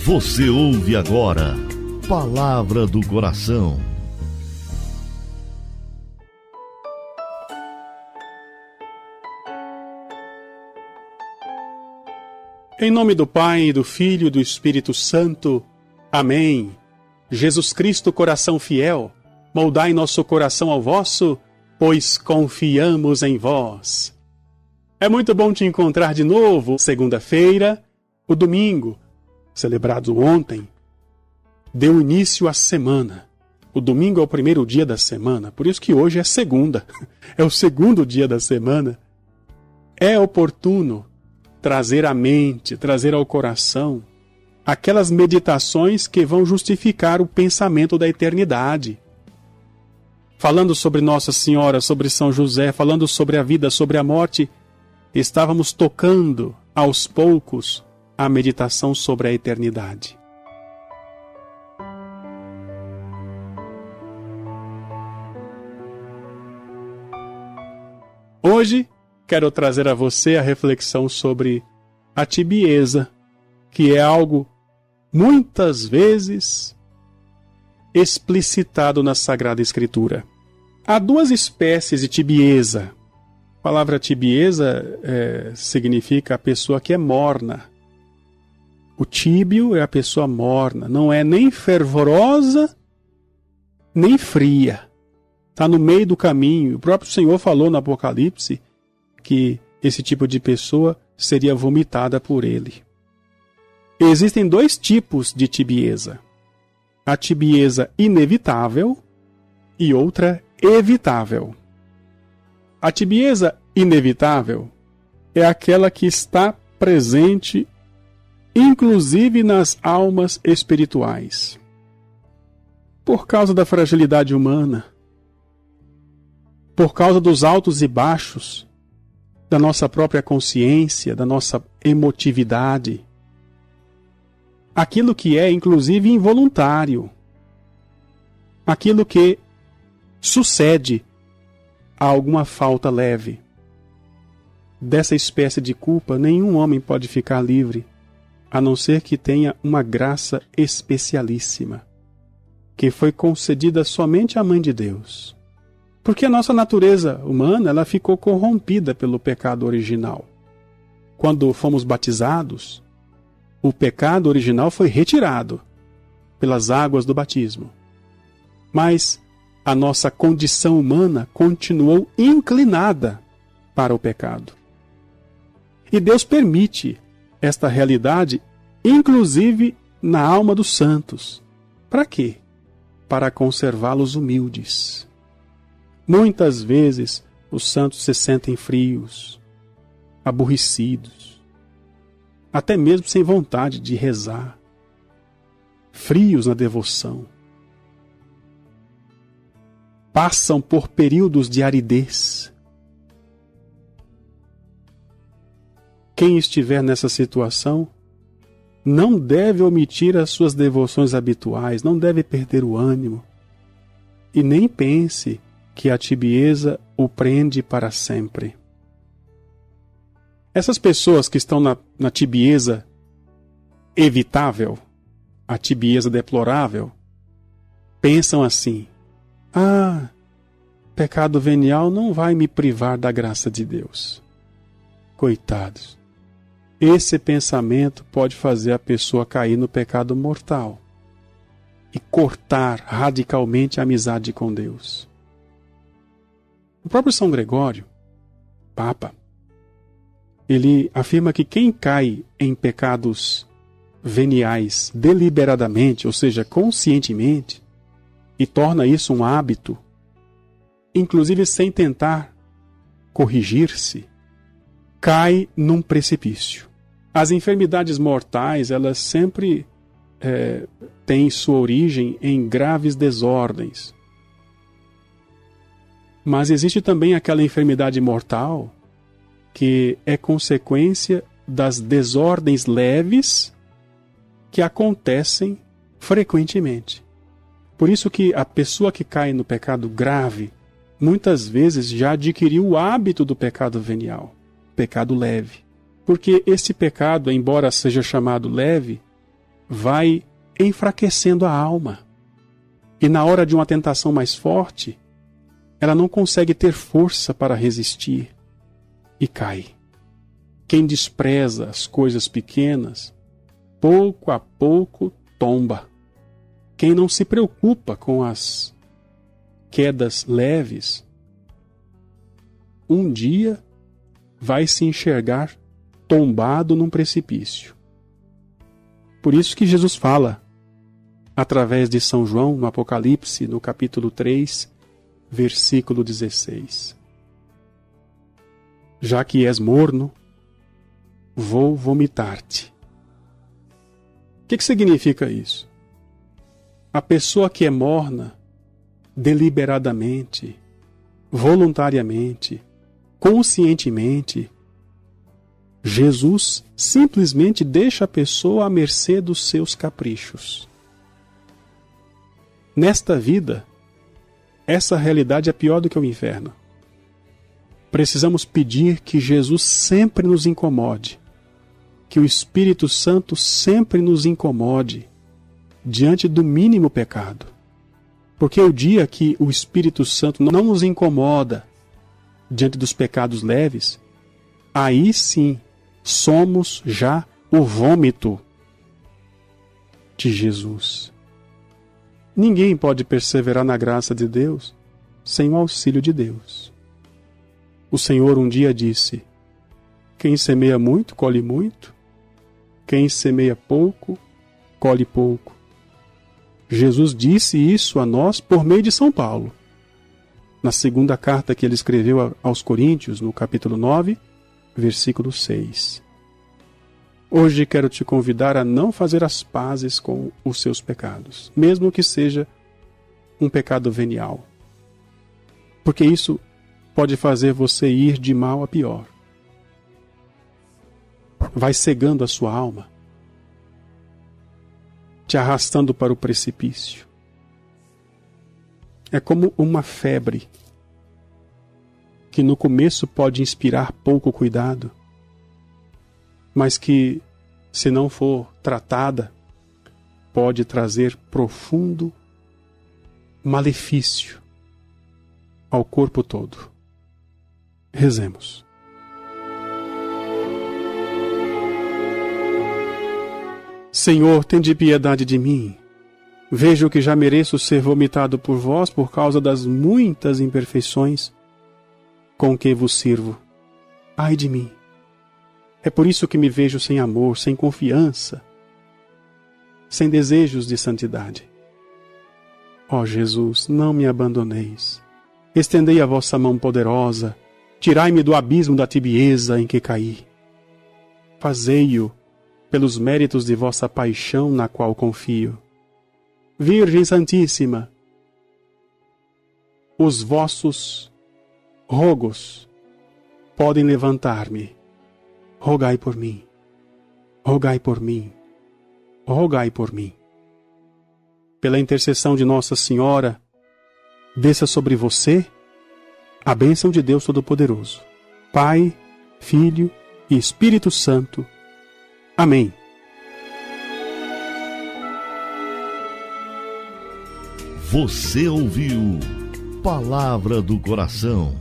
Você ouve agora Palavra do Coração. Em nome do Pai, do Filho e do Espírito Santo. Amém. Jesus Cristo, coração fiel, moldai nosso coração ao vosso, pois confiamos em vós. É muito bom te encontrar de novo. Segunda-feira, o domingo, celebrado ontem, deu início à semana. O domingo é o primeiro dia da semana, por isso que hoje é segunda. É o segundo dia da semana. É oportuno trazer à mente, trazer ao coração aquelas meditações que vão justificar o pensamento da eternidade. Falando sobre Nossa Senhora, sobre São José, falando sobre a vida, sobre a morte, estávamos tocando aos poucos a meditação sobre a eternidade. Hoje, quero trazer a você a reflexão sobre a tibieza, que é algo muitas vezes explicitado na Sagrada Escritura. Há duas espécies de tibieza. A palavra tibieza significa a pessoa que é morna. O tíbio é a pessoa morna, não é nem fervorosa, nem fria. Está no meio do caminho. O próprio Senhor falou no Apocalipse que esse tipo de pessoa seria vomitada por ele. Existem dois tipos de tibieza. A tibieza inevitável e outra evitável. A tibieza inevitável é aquela que está presente inclusive nas almas espirituais. Por causa da fragilidade humana, por causa dos altos e baixos da nossa própria consciência, da nossa emotividade, aquilo que é inclusive involuntário, aquilo que sucede a alguma falta leve. Dessa espécie de culpa, nenhum homem pode ficar livre, a não ser que tenha uma graça especialíssima, que foi concedida somente à Mãe de Deus. Porque a nossa natureza humana ela ficou corrompida pelo pecado original. Quando fomos batizados, o pecado original foi retirado pelas águas do batismo. Mas a nossa condição humana continuou inclinada para o pecado. E Deus permite esta realidade, inclusive na alma dos santos. Para quê? Para conservá-los humildes. Muitas vezes os santos se sentem frios, aborrecidos, até mesmo sem vontade de rezar, frios na devoção. Passam por períodos de aridez. Quem estiver nessa situação não deve omitir as suas devoções habituais, não deve perder o ânimo e nem pense que a tibieza o prende para sempre. Essas pessoas que estão na tibieza evitável, a tibieza deplorável, pensam assim: pecado venial não vai me privar da graça de Deus. Coitados. Esse pensamento pode fazer a pessoa cair no pecado mortal e cortar radicalmente a amizade com Deus. O próprio São Gregório, Papa, ele afirma que quem cai em pecados veniais deliberadamente, ou seja, conscientemente, e torna isso um hábito, inclusive sem tentar corrigir-se, cai num precipício. As enfermidades mortais, elas sempre têm sua origem em graves desordens. Mas existe também aquela enfermidade mortal que é consequência das desordens leves que acontecem frequentemente. Por isso que a pessoa que cai no pecado grave, muitas vezes já adquiriu o hábito do pecado venial, pecado leve. Porque esse pecado, embora seja chamado leve, vai enfraquecendo a alma. E na hora de uma tentação mais forte, ela não consegue ter força para resistir e cai. Quem despreza as coisas pequenas, pouco a pouco tomba. Quem não se preocupa com as quedas leves, um dia vai se enxergar tombado num precipício. Por isso que Jesus fala, através de São João, no Apocalipse, no capítulo 3, versículo 16. Já que és morno, vou vomitar-te. O que significa isso? A pessoa que é morna, deliberadamente, voluntariamente, conscientemente, Jesus simplesmente deixa a pessoa à mercê dos seus caprichos. Nesta vida, essa realidade é pior do que o inferno. Precisamos pedir que Jesus sempre nos incomode, que o Espírito Santo sempre nos incomode diante do mínimo pecado. Porque o dia que o Espírito Santo não nos incomoda diante dos pecados leves, aí sim somos já o vômito de Jesus. Ninguém pode perseverar na graça de Deus sem o auxílio de Deus. O Senhor um dia disse: quem semeia muito, colhe muito. Quem semeia pouco, colhe pouco. Jesus disse isso a nós por meio de São Paulo. Na segunda carta que ele escreveu aos Coríntios, no capítulo 9, versículo 6. Hoje quero te convidar a não fazer as pazes com os seus pecados, mesmo que seja um pecado venial. Porque isso pode fazer você ir de mal a pior. Vai cegando a sua alma, te arrastando para o precipício. É como uma febre que no começo pode inspirar pouco cuidado, mas que, se não for tratada, pode trazer profundo malefício ao corpo todo. Rezemos. Senhor, tende piedade de mim. Vejo que já mereço ser vomitado por vós por causa das muitas imperfeições com que vos sirvo. Ai de mim! É por isso que me vejo sem amor, sem confiança, sem desejos de santidade. Ó Jesus, não me abandoneis. Estendei a vossa mão poderosa, tirai-me do abismo da tibieza em que caí. Fazei-o pelos méritos de vossa paixão na qual confio. Virgem Santíssima, os vossos rogos podem levantar-me. Rogai por mim, rogai por mim, rogai por mim. Pela intercessão de Nossa Senhora, desça sobre você a bênção de Deus Todo-Poderoso, Pai, Filho e Espírito Santo. Amém. Você ouviu Palavra do Coração.